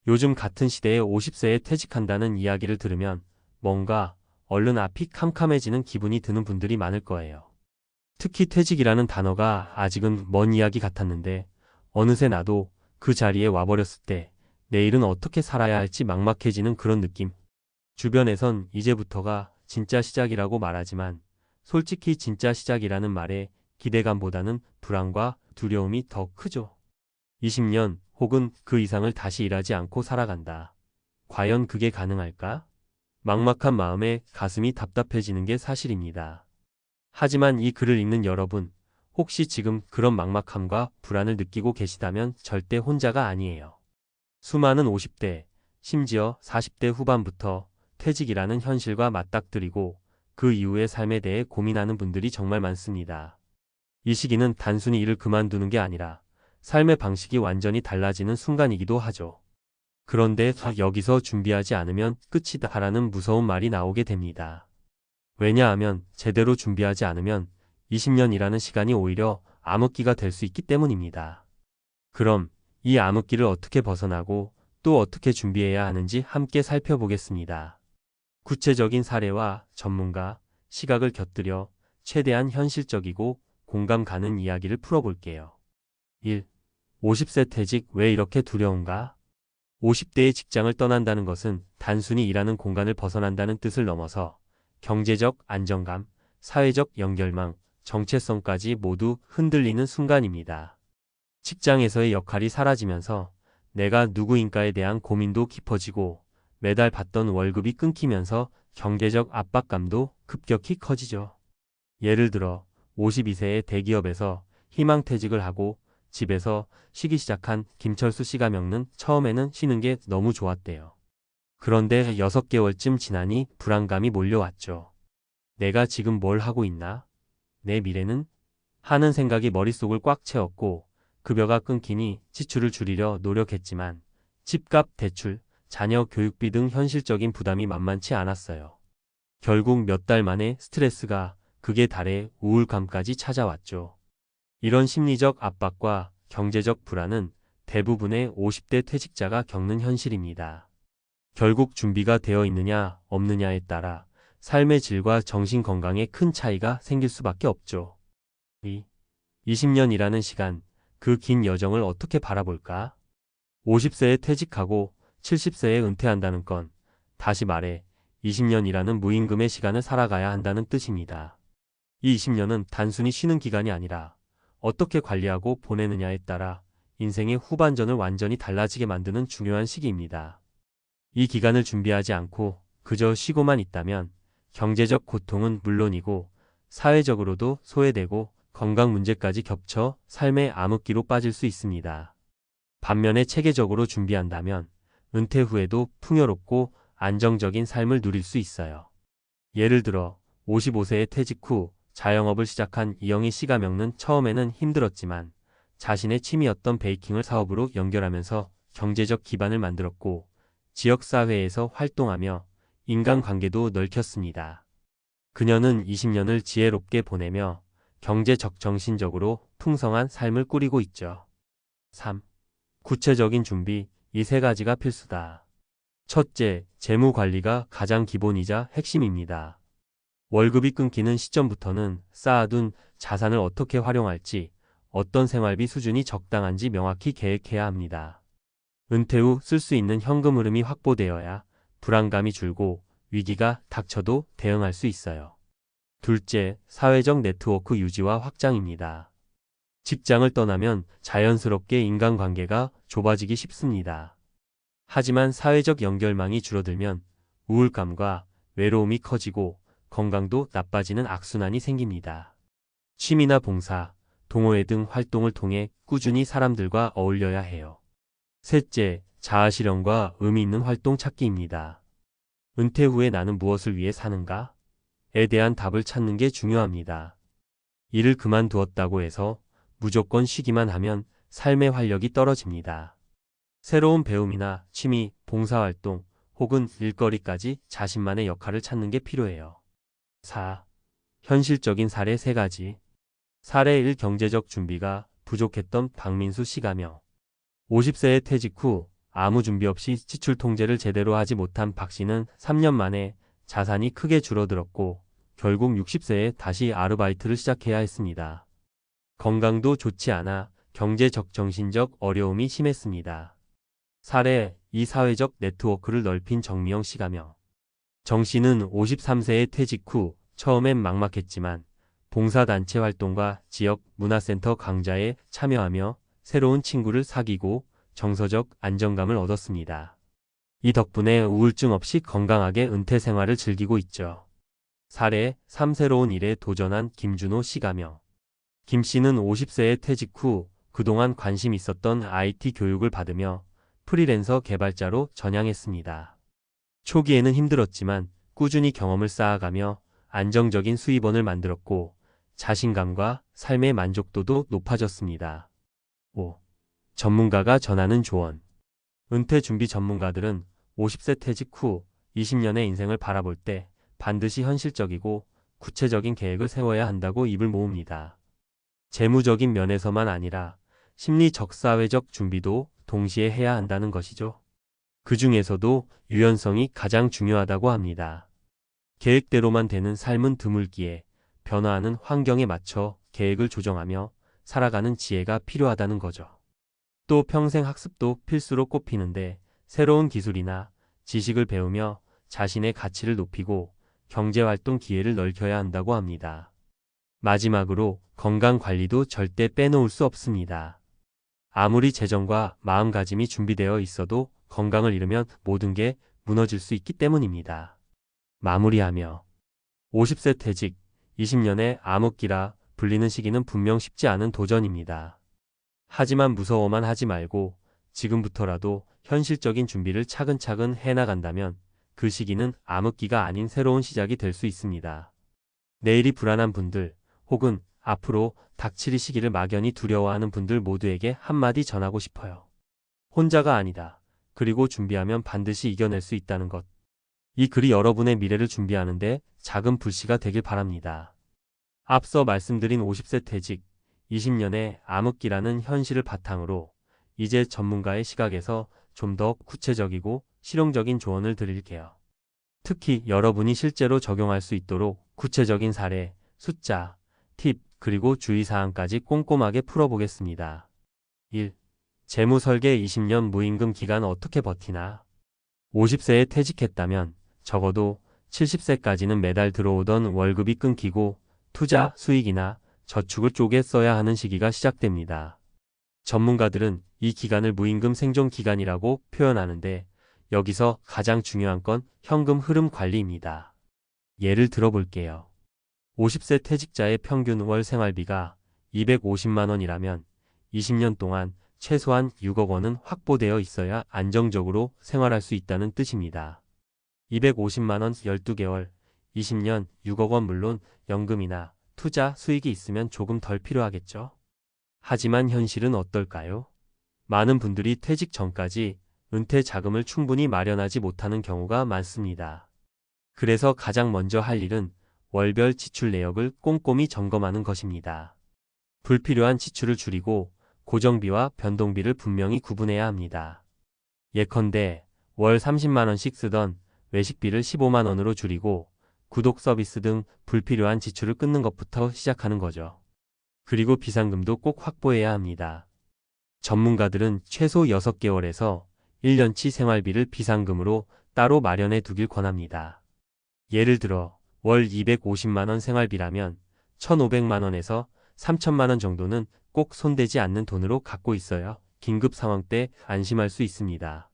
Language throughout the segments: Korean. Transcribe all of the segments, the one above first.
요즘 같은 시대에 50세에 퇴직한다는 이야기를 들으면 뭔가 얼른 앞이 캄캄해지는 기분이 드는 분들이 많을 거예요. 특히 퇴직이라는 단어가 아직은 먼 이야기 같았는데 어느새 나도 그 자리에 와버렸을 때 내일은 어떻게 살아야 할지 막막해지는 그런 느낌. 주변에선 이제부터가 진짜 시작이라고 말하지만 솔직히 진짜 시작이라는 말에 기대감보다는 불안과 두려움이 더 크죠. 20년 혹은 그 이상을 다시 일하지 않고 살아간다. 과연 그게 가능할까? 막막한 마음에 가슴이 답답해지는 게 사실입니다. 하지만 이 글을 읽는 여러분, 혹시 지금 그런 막막함과 불안을 느끼고 계시다면 절대 혼자가 아니에요. 수많은 50대, 심지어 40대 후반부터 퇴직이라는 현실과 맞닥뜨리고 그 이후의 삶에 대해 고민하는 분들이 정말 많습니다. 이 시기는 단순히 일을 그만두는 게 아니라 삶의 방식이 완전히 달라지는 순간이기도 하죠. 그런데 여기서 준비하지 않으면 끝이다라는 무서운 말이 나오게 됩니다. 왜냐하면 제대로 준비하지 않으면 20년이라는 시간이 오히려 암흑기가 될 수 있기 때문입니다. 그럼 이 암흑기를 어떻게 벗어나고 또 어떻게 준비해야 하는지 함께 살펴보겠습니다. 구체적인 사례와 전문가, 시각을 곁들여 최대한 현실적이고 공감 가는 이야기를 풀어볼게요. 1. 50세 퇴직 왜 이렇게 두려운가? 50대의 직장을 떠난다는 것은 단순히 일하는 공간을 벗어난다는 뜻을 넘어서 경제적 안정감, 사회적 연결망, 정체성까지 모두 흔들리는 순간입니다. 직장에서의 역할이 사라지면서 내가 누구인가에 대한 고민도 깊어지고 매달 받던 월급이 끊기면서 경제적 압박감도 급격히 커지죠. 예를 들어 52세의 대기업에서 희망퇴직을 하고 집에서 쉬기 시작한 김철수 씨가 겪는 처음에는 쉬는 게 너무 좋았대요. 그런데 6개월쯤 지나니 불안감이 몰려왔죠. 내가 지금 뭘 하고 있나? 내 미래는? 하는 생각이 머릿속을 꽉 채웠고 급여가 끊기니 지출을 줄이려 노력했지만 집값, 대출, 자녀 교육비 등 현실적인 부담이 만만치 않았어요. 결국 몇 달 만에 스트레스가 극에 달해 우울감까지 찾아왔죠. 이런 심리적 압박과 경제적 불안은 대부분의 50대 퇴직자가 겪는 현실입니다. 결국 준비가 되어 있느냐 없느냐에 따라 삶의 질과 정신 건강에 큰 차이가 생길 수밖에 없죠. 20년이라는 시간, 그 긴 여정을 어떻게 바라볼까? 50세에 퇴직하고 70세에 은퇴한다는 건 다시 말해 20년이라는 무임금의 시간을 살아가야 한다는 뜻입니다. 이 20년은 단순히 쉬는 기간이 아니라 어떻게 관리하고 보내느냐에 따라 인생의 후반전을 완전히 달라지게 만드는 중요한 시기입니다. 이 기간을 준비하지 않고 그저 쉬고만 있다면 경제적 고통은 물론이고 사회적으로도 소외되고 건강 문제까지 겹쳐 삶의 암흑기로 빠질 수 있습니다. 반면에 체계적으로 준비한다면 은퇴 후에도 풍요롭고 안정적인 삶을 누릴 수 있어요. 예를 들어 55세에 퇴직 후 자영업을 시작한 이영희 씨가 겪는 처음에는 힘들었지만 자신의 취미였던 베이킹을 사업으로 연결하면서 경제적 기반을 만들었고 지역사회에서 활동하며 인간관계도 넓혔습니다. 그녀는 20년을 지혜롭게 보내며 경제적 정신적으로 풍성한 삶을 꾸리고 있죠. 3. 구체적인 준비, 이 세 가지가 필수다. 첫째, 재무 관리가 가장 기본이자 핵심입니다. 월급이 끊기는 시점부터는 쌓아둔 자산을 어떻게 활용할지, 어떤 생활비 수준이 적당한지 명확히 계획해야 합니다. 은퇴 후 쓸 수 있는 현금 흐름이 확보되어야 불안감이 줄고 위기가 닥쳐도 대응할 수 있어요. 둘째, 사회적 네트워크 유지와 확장입니다. 직장을 떠나면 자연스럽게 인간관계가 좁아지기 쉽습니다. 하지만 사회적 연결망이 줄어들면 우울감과 외로움이 커지고 건강도 나빠지는 악순환이 생깁니다. 취미나 봉사, 동호회 등 활동을 통해 꾸준히 사람들과 어울려야 해요. 셋째, 자아실현과 의미 있는 활동 찾기입니다. 은퇴 후에 나는 무엇을 위해 사는가? 에 대한 답을 찾는 게 중요합니다. 일을 그만두었다고 해서 무조건 쉬기만 하면 삶의 활력이 떨어집니다. 새로운 배움이나 취미, 봉사활동 혹은 일거리까지 자신만의 역할을 찾는 게 필요해요. 4. 현실적인 사례 3가지. 사례 1. 경제적 준비가 부족했던 박민수 씨가며 50세의 퇴직 후 아무 준비 없이 지출 통제를 제대로 하지 못한 박 씨는 3년 만에 자산이 크게 줄어들었고 결국 60세에 다시 아르바이트를 시작해야 했습니다. 건강도 좋지 않아 경제적 정신적 어려움이 심했습니다. 사례, 이 사회적 네트워크를 넓힌 정미영 씨가며 정 씨는 53세에 퇴직 후 처음엔 막막했지만 봉사단체 활동과 지역 문화센터 강좌에 참여하며 새로운 친구를 사귀고 정서적 안정감을 얻었습니다. 이 덕분에 우울증 없이 건강하게 은퇴 생활을 즐기고 있죠. 사례 3. 새로운 일에 도전한 김준호 씨가며 김 씨는 50세에 퇴직 후 그동안 관심 있었던 IT 교육을 받으며 프리랜서 개발자로 전향했습니다. 초기에는 힘들었지만 꾸준히 경험을 쌓아가며 안정적인 수입원을 만들었고 자신감과 삶의 만족도도 높아졌습니다. 5. 전문가가 전하는 조언. 은퇴 준비 전문가들은 50세 퇴직 후 20년의 인생을 바라볼 때 반드시 현실적이고 구체적인 계획을 세워야 한다고 입을 모읍니다. 재무적인 면에서만 아니라 심리적 사회적 준비도 동시에 해야 한다는 것이죠. 그 중에서도 유연성이 가장 중요하다고 합니다. 계획대로만 되는 삶은 드물기에 변화하는 환경에 맞춰 계획을 조정하며 살아가는 지혜가 필요하다는 거죠. 또 평생 학습도 필수로 꼽히는데 새로운 기술이나 지식을 배우며 자신의 가치를 높이고 경제활동 기회를 넓혀야 한다고 합니다. 마지막으로 건강관리도 절대 빼놓을 수 없습니다. 아무리 재정과 마음가짐이 준비되어 있어도 건강을 잃으면 모든 게 무너질 수 있기 때문입니다. 마무리하며 50세 퇴직, 20년의 암흑기라 불리는 시기는 분명 쉽지 않은 도전입니다. 하지만 무서워만 하지 말고 지금부터라도 현실적인 준비를 차근차근 해나간다면 그 시기는 암흑기가 아닌 새로운 시작이 될 수 있습니다. 내일이 불안한 분들 혹은 앞으로 닥칠 시기를 막연히 두려워하는 분들 모두에게 한마디 전하고 싶어요. 혼자가 아니다. 그리고 준비하면 반드시 이겨낼 수 있다는 것. 이 글이 여러분의 미래를 준비하는데 작은 불씨가 되길 바랍니다. 앞서 말씀드린 50세 퇴직, 20년의 암흑기라는 현실을 바탕으로 이제 전문가의 시각에서 좀 더 구체적이고 실용적인 조언을 드릴게요. 특히 여러분이 실제로 적용할 수 있도록 구체적인 사례, 숫자, 팁, 그리고 주의사항까지 꼼꼼하게 풀어보겠습니다. 1. 재무 설계 20년 무임금 기간 어떻게 버티나? 50세에 퇴직했다면 적어도 70세까지는 매달 들어오던 월급이 끊기고 투자, 수익이나 저축을 쪼개 써야 하는 시기가 시작됩니다. 전문가들은 이 기간을 무임금 생존 기간이라고 표현하는데 여기서 가장 중요한 건 현금 흐름 관리입니다. 예를 들어볼게요. 50세 퇴직자의 평균 월 생활비가 250만 원이라면 20년 동안 최소한 6억 원은 확보되어 있어야 안정적으로 생활할 수 있다는 뜻입니다. 250만 원 12개월, 20년 6억 원 물론 연금이나 투자 수익이 있으면 조금 덜 필요하겠죠. 하지만 현실은 어떨까요? 많은 분들이 퇴직 전까지 은퇴 자금을 충분히 마련하지 못하는 경우가 많습니다. 그래서 가장 먼저 할 일은 월별 지출 내역을 꼼꼼히 점검하는 것입니다. 불필요한 지출을 줄이고 고정비와 변동비를 분명히 구분해야 합니다. 예컨대 월 30만 원씩 쓰던 외식비를 15만 원으로 줄이고 구독 서비스 등 불필요한 지출을 끊는 것부터 시작하는 거죠. 그리고 비상금도 꼭 확보해야 합니다. 전문가들은 최소 6개월에서 1년치 생활비를 비상금으로 따로 마련해 두길 권합니다. 예를 들어 월 250만 원 생활비라면 1,500만 원에서 3,000만 원 정도는 꼭 손대지 않는 돈으로 갖고 있어야 긴급 상황 때 안심할 수 있습니다.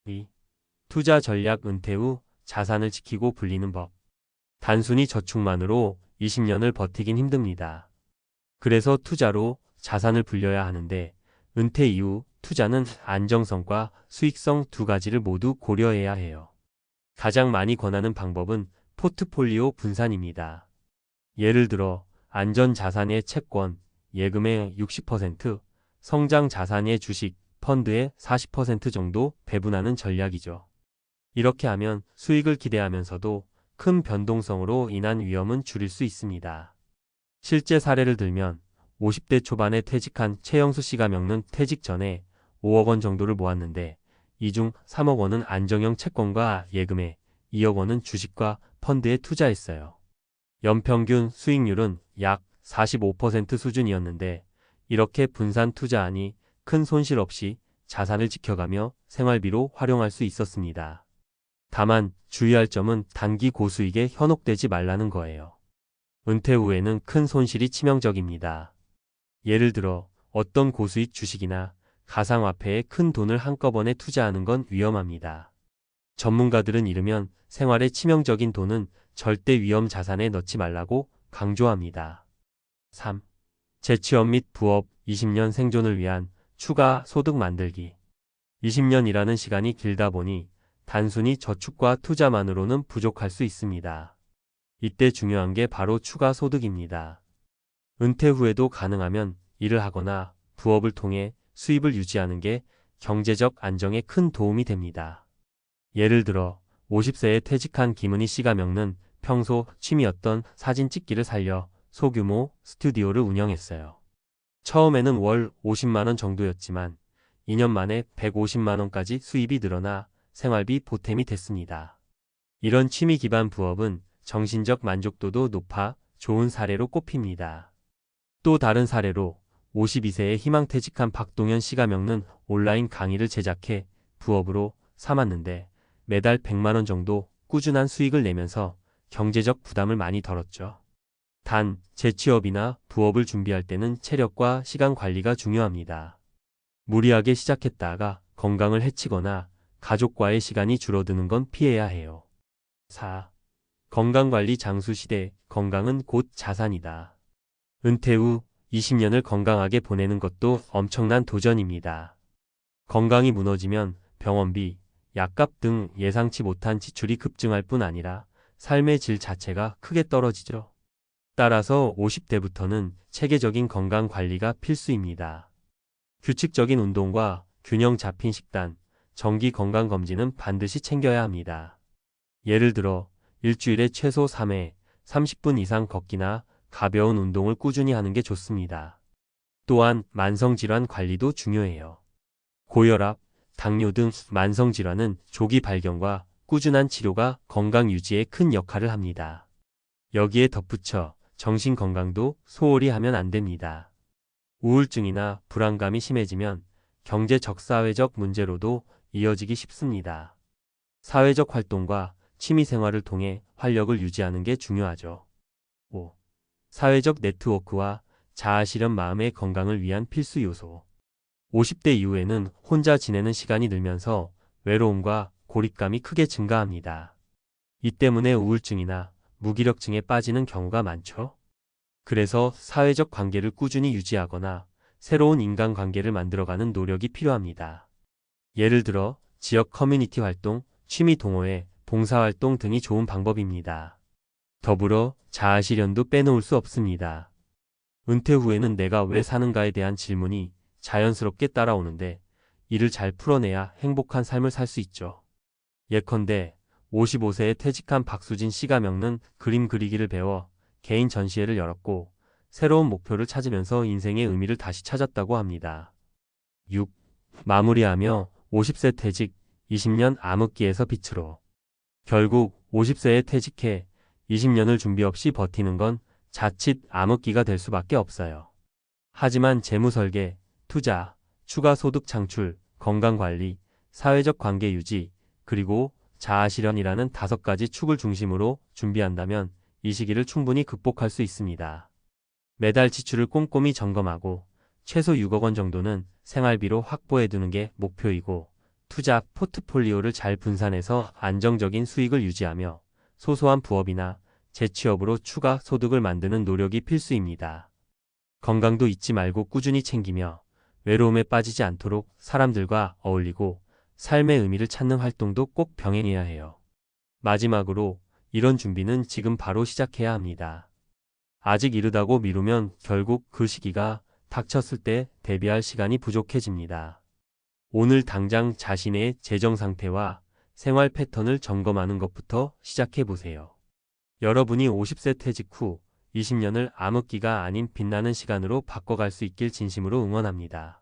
2. 투자 전략 은퇴 후 자산을 지키고 불리는 법. 단순히 저축만으로 20년을 버티긴 힘듭니다. 그래서 투자로 자산을 불려야 하는데 은퇴 이후 투자는 안정성과 수익성 두 가지를 모두 고려해야 해요. 가장 많이 권하는 방법은 포트폴리오 분산입니다. 예를 들어 안전자산의 채권, 예금의 60%, 성장자산의 주식, 펀드의 40% 정도 배분하는 전략이죠. 이렇게 하면 수익을 기대하면서도 큰 변동성으로 인한 위험은 줄일 수 있습니다. 실제 사례를 들면 50대 초반에 퇴직한 최영수 씨가 겪는 퇴직 전에 5억 원 정도를 모았는데 이 중 3억 원은 안정형 채권과 예금에, 2억 원은 주식과 펀드에 투자했어요. 연평균 수익률은 약 45% 수준이었는데 이렇게 분산 투자하니 큰 손실 없이 자산을 지켜가며 생활비로 활용할 수 있었습니다. 다만 주의할 점은 단기 고수익에 현혹되지 말라는 거예요. 은퇴 후에는 큰 손실이 치명적입니다. 예를 들어 어떤 고수익 주식이나 가상화폐에 큰 돈을 한꺼번에 투자하는 건 위험합니다. 전문가들은 이르면 생활에 치명적인 돈은 절대 위험 자산에 넣지 말라고 강조합니다. 3. 재취업 및 부업 20년 생존을 위한 추가 소득 만들기. 20년이라는 시간이 길다 보니 단순히 저축과 투자만으로는 부족할 수 있습니다. 이때 중요한 게 바로 추가 소득입니다. 은퇴 후에도 가능하면 일을 하거나 부업을 통해 수입을 유지하는 게 경제적 안정에 큰 도움이 됩니다. 예를 들어 50세에 퇴직한 김은희 씨가 겪는 평소 취미였던 사진 찍기를 살려 소규모 스튜디오를 운영했어요. 처음에는 월 50만 원 정도였지만 2년 만에 150만 원까지 수입이 늘어나 생활비 보탬이 됐습니다. 이런 취미 기반 부업은 정신적 만족도도 높아 좋은 사례로 꼽힙니다. 또 다른 사례로 52세에 희망퇴직한 박동현 씨가 겪는 온라인 강의를 제작해 부업으로 삼았는데 매달 100만 원 정도 꾸준한 수익을 내면서 경제적 부담을 많이 덜었죠. 단, 재취업이나 부업을 준비할 때는 체력과 시간 관리가 중요합니다. 무리하게 시작했다가 건강을 해치거나 가족과의 시간이 줄어드는 건 피해야 해요. 4. 건강관리 장수시대, 건강은 곧 자산이다. 은퇴 후 20년을 건강하게 보내는 것도 엄청난 도전입니다. 건강이 무너지면 병원비, 약값 등 예상치 못한 지출이 급증할 뿐 아니라 삶의 질 자체가 크게 떨어지죠. 따라서 50대부터는 체계적인 건강 관리가 필수입니다. 규칙적인 운동과 균형 잡힌 식단, 정기 건강검진은 반드시 챙겨야 합니다. 예를 들어 일주일에 최소 3회, 30분 이상 걷기나 가벼운 운동을 꾸준히 하는 게 좋습니다. 또한 만성질환 관리도 중요해요. 고혈압, 당뇨 등 만성질환은 조기 발견과 꾸준한 치료가 건강 유지에 큰 역할을 합니다. 여기에 덧붙여 정신건강도 소홀히 하면 안 됩니다. 우울증이나 불안감이 심해지면 경제적 사회적 문제로도 이어지기 쉽습니다. 사회적 활동과 취미생활을 통해 활력을 유지하는 게 중요하죠. 5. 사회적 네트워크와 자아실현 마음의 건강을 위한 필수 요소. 50대 이후에는 혼자 지내는 시간이 늘면서 외로움과 고립감이 크게 증가합니다. 이 때문에 우울증이나 무기력증에 빠지는 경우가 많죠. 그래서 사회적 관계를 꾸준히 유지하거나 새로운 인간관계를 만들어가는 노력이 필요합니다. 예를 들어 지역 커뮤니티 활동, 취미 동호회, 봉사활동 등이 좋은 방법입니다. 더불어 자아실현도 빼놓을 수 없습니다. 은퇴 후에는 내가 왜 사는가에 대한 질문이 자연스럽게 따라오는데 이를 잘 풀어내야 행복한 삶을 살 수 있죠. 예컨대 55세에 퇴직한 박수진 씨가 겪는 그림 그리기를 배워 개인 전시회를 열었고 새로운 목표를 찾으면서 인생의 의미를 다시 찾았다고 합니다. 6. 마무리하며 50세 퇴직, 20년 암흑기에서 빛으로. 결국 50세에 퇴직해 20년을 준비 없이 버티는 건 자칫 암흑기가 될 수밖에 없어요. 하지만 재무설계, 투자, 추가 소득 창출, 건강관리, 사회적 관계 유지, 그리고 자아실현이라는 5가지 축을 중심으로 준비한다면 이 시기를 충분히 극복할 수 있습니다. 매달 지출을 꼼꼼히 점검하고 최소 6억 원 정도는 생활비로 확보해두는 게 목표이고 투자 포트폴리오를 잘 분산해서 안정적인 수익을 유지하며 소소한 부업이나 재취업으로 추가 소득을 만드는 노력이 필수입니다. 건강도 잊지 말고 꾸준히 챙기며 외로움에 빠지지 않도록 사람들과 어울리고 삶의 의미를 찾는 활동도 꼭 병행해야 해요. 마지막으로 이런 준비는 지금 바로 시작해야 합니다. 아직 이르다고 미루면 결국 그 시기가 닥쳤을 때 대비할 시간이 부족해집니다. 오늘 당장 자신의 재정 상태와 생활 패턴을 점검하는 것부터 시작해 보세요. 여러분이 50세 퇴직 후 20년을 암흑기가 아닌 빛나는 시간으로 바꿔갈 수 있길 진심으로 응원합니다.